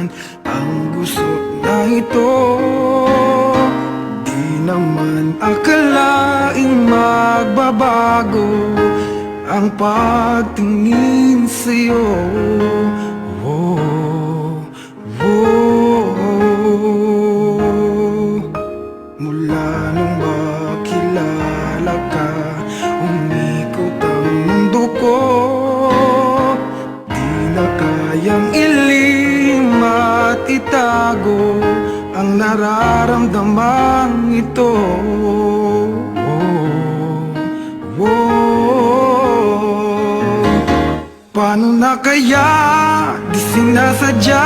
naman ang gusto na ito. Di naman akalaing magbabago ang pagtingin sa'yo. Oh, oh. Mula nung makilala ka, umikot ang mundo ko. Di na kayang ilim at itago ang nararamdamang ito. Oh, oh. Paano na kaya? Di sinasadya,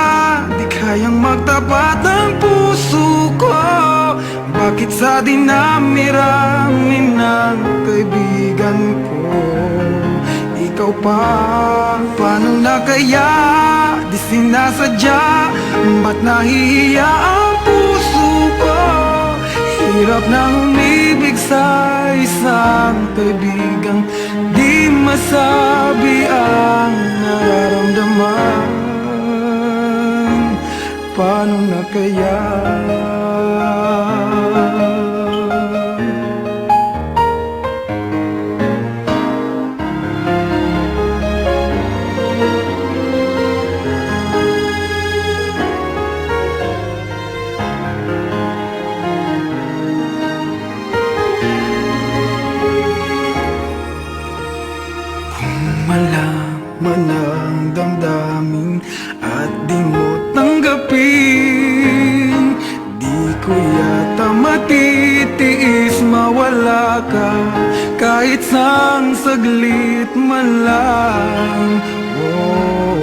di kayang magtapat ang puso ko. Bakit sa dinami-rami ng kaibigan ko ikaw pa? Paano na kaya? Di sinasadya, ba't nahihiya ang puso ko? Hirap na umibig sa isang kaibigang di masabi ang nararamdaman. Paano na kaya? Malaman ang damdamin at di mo tanggapin, di ko yata matitiis mawala ka kahit sang saglit man lang. Oh,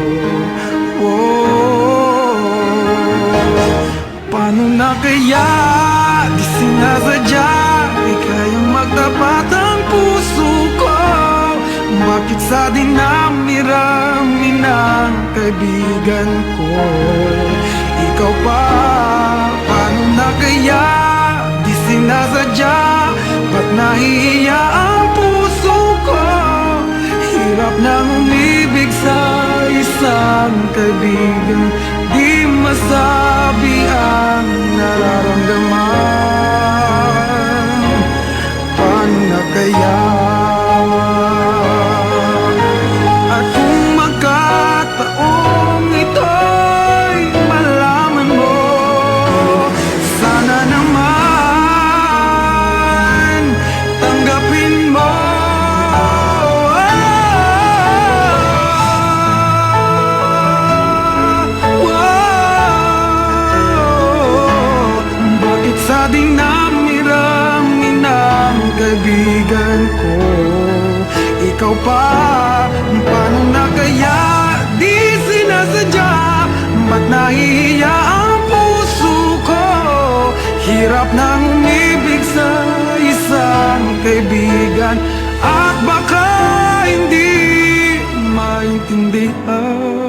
oh. Paano na kaya? Di sinasadya, di kayang magtapat ang puso ko. Bakit sa dinami-rami ng kaibigan ko ikaw pa? Paano na kaya? Di sinasadya, ba't nahihiya ang puso ko? Hirap nang umibig sa isang kaibigan di masabi ang nararamdaman. Paano na kaya? Sa dinami-rami ng kaibigan ko ikaw pa? Paano na kaya? Di sinasadya, ba't nahihiya ang puso ko? Hirap nang umibig sa isang kaibigan at baka hindi maintindihan.